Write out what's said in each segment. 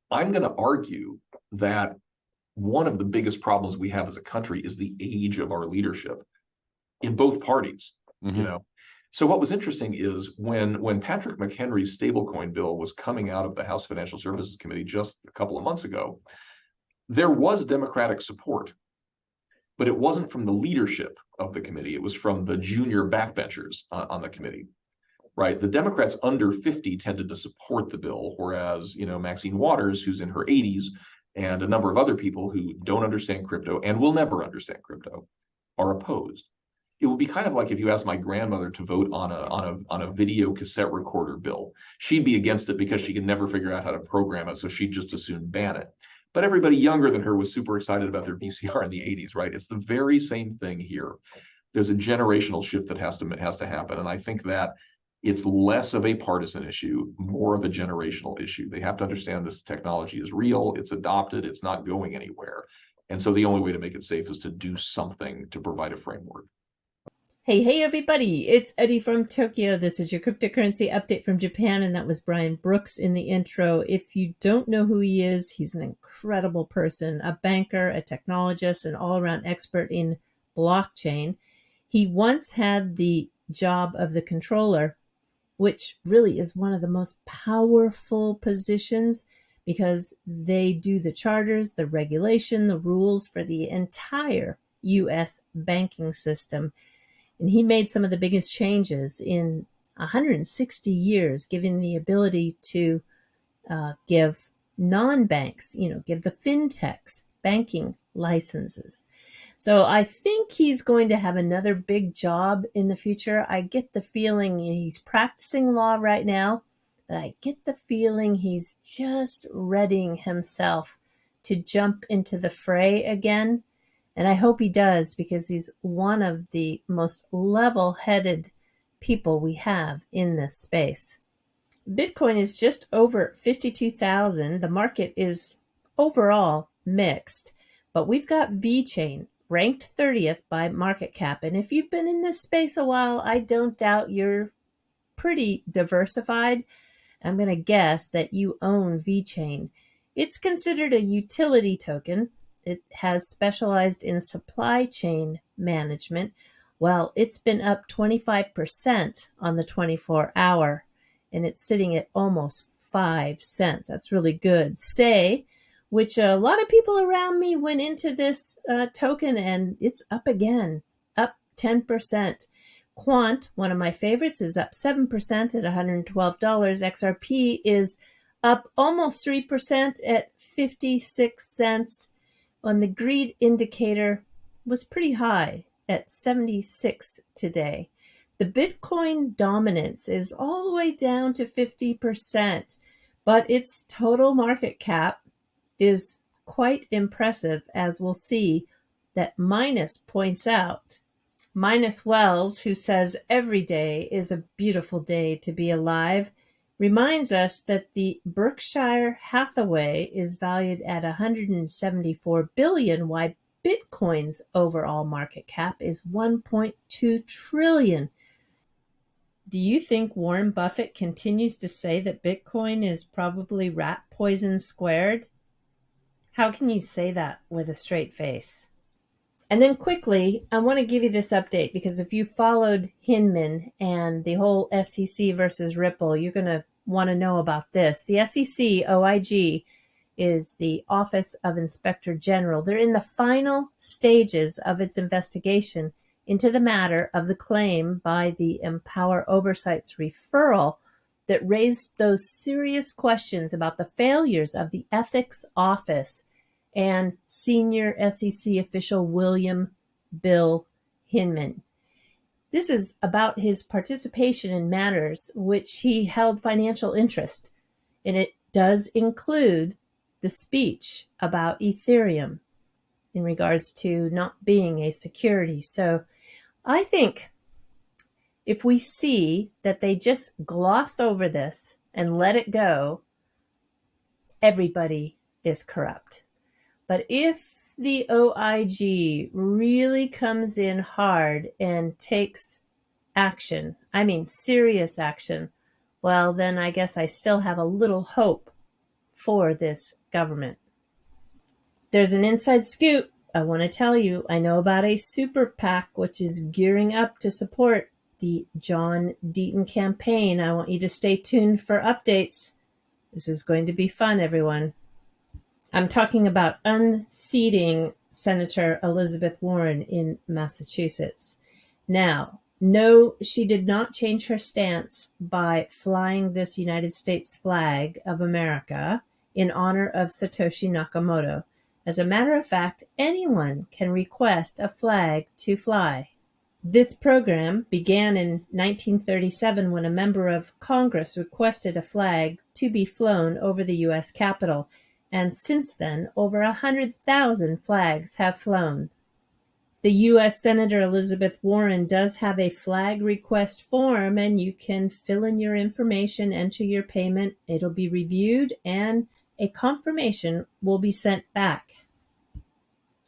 I'm going to argue that one of the biggest problems we have as a country is the age of our leadership in both parties. You Hmm. know, so what was interesting is when Patrick McHenry's stablecoin bill was coming out of the House Financial Services Committee just a couple of months ago, there was Democratic support, but it wasn't from the leadership of the committee. It was from the junior backbenchers on the committee. Right, the Democrats under 50 tended to support the bill, whereas Maxine Waters, who's in her 80s, and a number of other people who don't understand crypto and will never understand crypto are opposed. It would be kind of like if you asked my grandmother to vote on a video cassette recorder bill. She'd be against it because she could never figure out how to program it, so she'd just as soon ban it. But everybody younger than her was super excited about their VCR in the 80s, right? It's the very same thing here. There's a generational shift that has to happen, and I think that it's less of a partisan issue, more of a generational issue. They have to understand this technology is real, it's adopted, it's not going anywhere. And so the only way to make it safe is to do something to provide a framework. Hey, hey, everybody. It's Eddie from Tokyo. This is your cryptocurrency update from Japan, and that was Brian Brooks in the intro. If you don't know who he is, he's an incredible person, a banker, a technologist, an all around expert in blockchain. He once had the job of the controller, which really is one of the most powerful positions because they do the charters, the regulation, the rules for the entire US banking system. And he made some of the biggest changes in 160 years, giving the ability to give non-banks, give the fintechs banking licenses. So I think he's going to have another big job in the future. I get the feeling he's practicing law right now, but I get the feeling he's just readying himself to jump into the fray again. And I hope he does because he's one of the most level-headed people we have in this space. Bitcoin is just over 52,000. The market is overall mixed, but we've got VeChain ranked 30th by market cap. And if you've been in this space a while, I don't doubt you're pretty diversified. I'm going to guess that you own VeChain. It's considered a utility token. It has specialized in supply chain management. Well, it's been up 25% on the 24-hour, and it's sitting at almost 5 cents. That's really good. Say, which a lot of people around me went into this token, and it's up again, up 10%. Quant, one of my favorites, is up 7% at $112. XRP is up almost 3% at 56 cents. And the greed indicator was pretty high at 76 today. The Bitcoin dominance is all the way down to 50%, but its total market cap is quite impressive, as we'll see that Minus points out. Minus Wells, who says every day is a beautiful day to be alive, reminds us that the Berkshire Hathaway is valued at 174 billion, while Bitcoin's overall market cap is 1.2 trillion. Do you think Warren Buffett continues to say that Bitcoin is probably rat poison squared? How can you say that with a straight face? And then quickly, I want to give you this update because if you followed Hinman and the whole SEC versus Ripple, you're going to want to know about this. The SEC, OIG, is the Office of Inspector General. They're in the final stages of its investigation into the matter of the claim by the Empower Oversight's referral that raised those serious questions about the failures of the Ethics Office and senior SEC official William Bill Hinman. This is about his participation in matters which he held financial interest, and it does include the speech about Ethereum in regards to not being a security. So I think if we see that they just gloss over this and let it go, everybody is corrupt. But if the OIG really comes in hard and takes action, serious action, well, then I guess I still have a little hope for this government. There's an inside scoop. I want to tell you, I know about a super PAC which is gearing up to support the John Deaton campaign. I want you to stay tuned for updates. This is going to be fun, everyone. I'm talking about unseating Senator Elizabeth Warren in Massachusetts. Now, no, she did not change her stance by flying this United States flag of America in honor of Satoshi Nakamoto. As a matter of fact, anyone can request a flag to fly. This program began in 1937 when a member of Congress requested a flag to be flown over the U.S. Capitol, and since then, over 100,000 flags have flown. The U.S. Senator Elizabeth Warren does have a flag request form, and you can fill in your information, enter your payment. It'll be reviewed, and a confirmation will be sent back.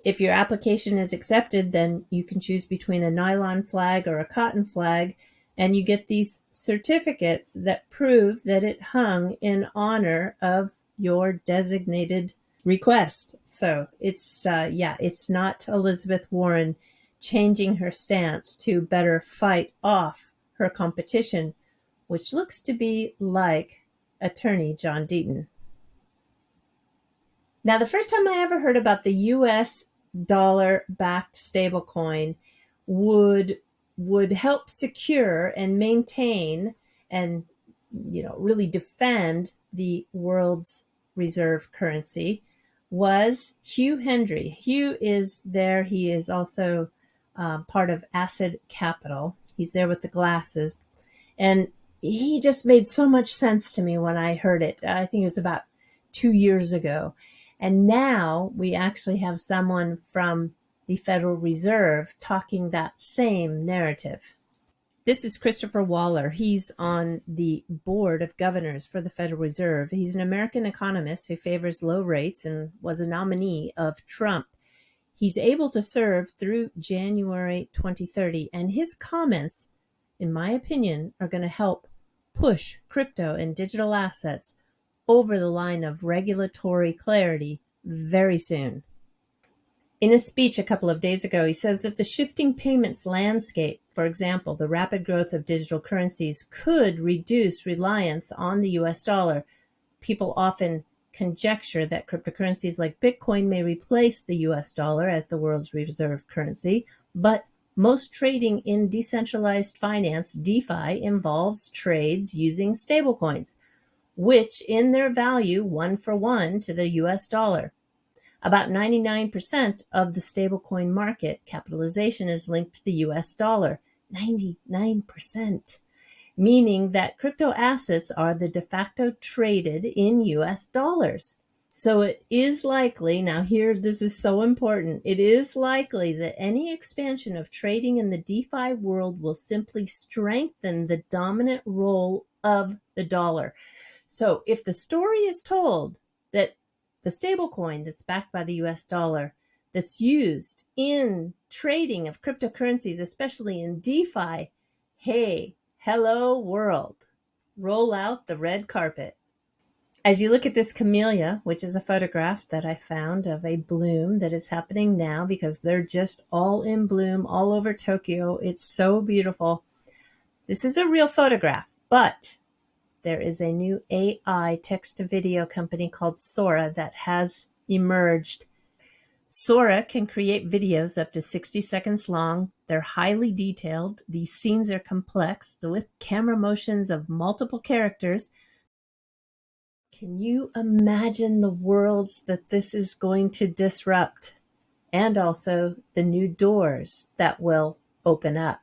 If your application is accepted, then you can choose between a nylon flag or a cotton flag, and you get these certificates that prove that it hung in honor of your designated request. So it's not Elizabeth Warren changing her stance to better fight off her competition, which looks to be like attorney John Deaton. Now, the first time I ever heard about the U.S. dollar-backed stablecoin would help secure and maintain and really defend the world's reserve currency was Hugh Hendry. Hugh is there. He is also part of Acid Capital. He's there with the glasses. And he just made so much sense to me when I heard it. I think it was about 2 years ago. And now we actually have someone from the Federal Reserve talking that same narrative. This is Christopher Waller. He's on the board of governors for the Federal Reserve. He's an American economist who favors low rates and was a nominee of Trump. He's able to serve through January 2030, and his comments, in my opinion, are going to help push crypto and digital assets over the line of regulatory clarity very soon. In a speech a couple of days ago, he says that the shifting payments landscape, for example, the rapid growth of digital currencies, could reduce reliance on the US dollar. People often conjecture that cryptocurrencies like Bitcoin may replace the US dollar as the world's reserve currency, but most trading in decentralized finance, DeFi, involves trades using stablecoins, which in their value 1-for-1 to the US dollar. About 99% of the stablecoin market capitalization is linked to the US dollar. 99%. Meaning that crypto assets are the de facto traded in US dollars. So it is likely, now here, this is so important, it is likely that any expansion of trading in the DeFi world will simply strengthen the dominant role of the dollar. So if the story is told that the stablecoin that's backed by the US dollar that's used in trading of cryptocurrencies, especially in DeFi, hey, hello world, roll out the red carpet. As you look at this camellia, which is a photograph that I found of a bloom that is happening now because they're just all in bloom all over Tokyo. It's so beautiful. This is a real photograph, but there is a new AI text-to-video company called Sora that has emerged. Sora can create videos up to 60 seconds long. They're highly detailed. These scenes are complex with camera motions of multiple characters. Can you imagine the worlds that this is going to disrupt? And also the new doors that will open up.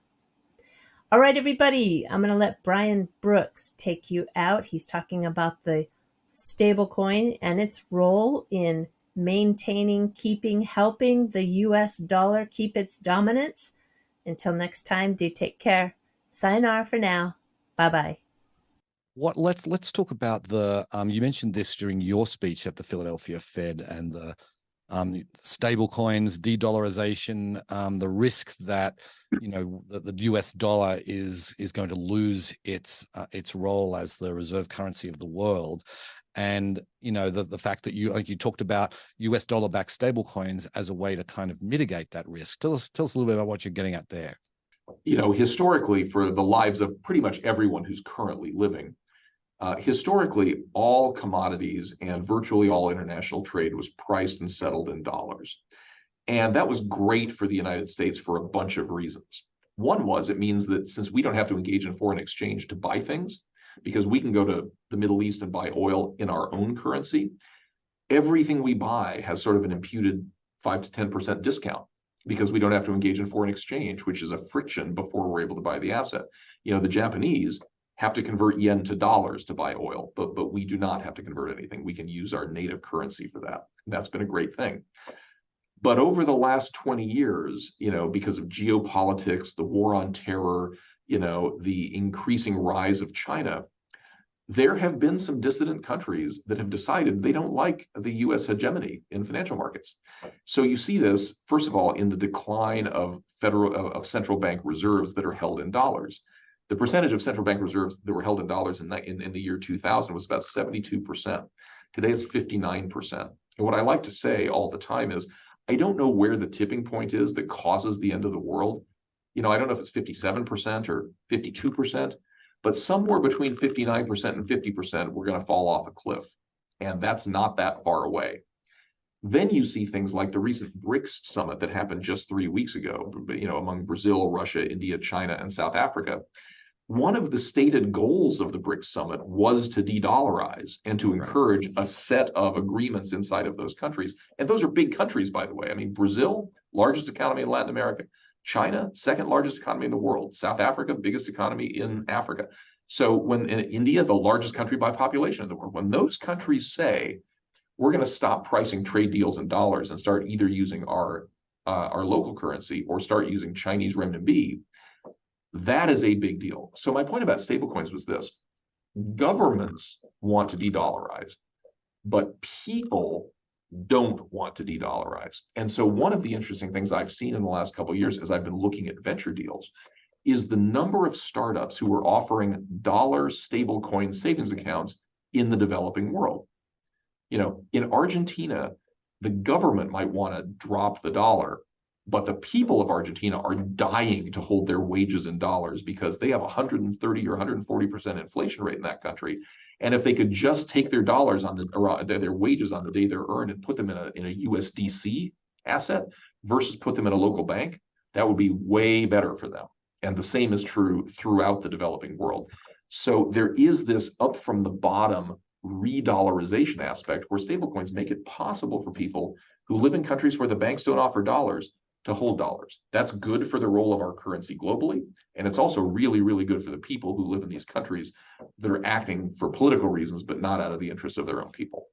All right, everybody, I'm going to let Brian Brooks take you out. He's talking about the stablecoin and its role in maintaining, helping the US dollar keep its dominance. Until next time, do take care. Sayonara for now. Bye-bye. Let's talk about the you mentioned this during your speech at the Philadelphia Fed, and the stable coins, de-dollarization, the risk that the US dollar is going to lose its role as the reserve currency of the world. And the fact that you talked about US dollar-backed stablecoins as a way to kind of mitigate that risk. Tell us a little bit about what you're getting at there. Historically, for the lives of pretty much everyone who's currently living, historically, all commodities and virtually all international trade was priced and settled in dollars. And that was great for the United States for a bunch of reasons. One was it means that since we don't have to engage in foreign exchange to buy things, because we can go to the Middle East and buy oil in our own currency, everything we buy has sort of an imputed 5 to 10% discount because we don't have to engage in foreign exchange, which is a friction before we're able to buy the asset. The Japanese have to convert yen to dollars to buy oil, but we do not have to convert anything. We can use our native currency for that. And that's been a great thing. But over the last 20 years, because of geopolitics, the war on terror, the increasing rise of China, there have been some dissident countries that have decided they don't like the US hegemony in financial markets. So you see this, first of all, in the decline of central bank reserves that are held in dollars. The percentage of central bank reserves that were held in dollars in the year 2000 was about 72%. Today it's 59%. And what I like to say all the time is, I don't know where the tipping point is that causes the end of the world. I don't know if it's 57% or 52%, but somewhere between 59% and 50%, we're going to fall off a cliff. And that's not that far away. Then you see things like the recent BRICS summit that happened just 3 weeks ago, among Brazil, Russia, India, China, and South Africa. One of the stated goals of the BRICS summit was to de-dollarize and to encourage a set of agreements inside of those countries. And those are big countries, by the way. I mean, Brazil, largest economy in Latin America. China, second largest economy in the world. South Africa, biggest economy in Africa. So when in India, the largest country by population in the world, when those countries say, we're going to stop pricing trade deals in dollars and start either using our local currency or start using Chinese renminbi, that is a big deal. So my point about stablecoins was this: governments want to de-dollarize, but people don't want to de-dollarize. And so one of the interesting things I've seen in the last couple of years as I've been looking at venture deals is the number of startups who are offering dollar stablecoin savings accounts in the developing world. In Argentina, the government might want to drop the dollar, but the people of Argentina are dying to hold their wages in dollars because they have 130 or 140% inflation rate in that country. And if they could just take their dollars their wages on the day they're earned and put them in a USDC asset versus put them in a local bank, that would be way better for them. And the same is true throughout the developing world. So there is this up from the bottom re-dollarization aspect where stablecoins make it possible for people who live in countries where the banks don't offer dollars to hold dollars. That's good for the role of our currency globally. And it's also really, really good for the people who live in these countries that are acting for political reasons, but not out of the interests of their own people.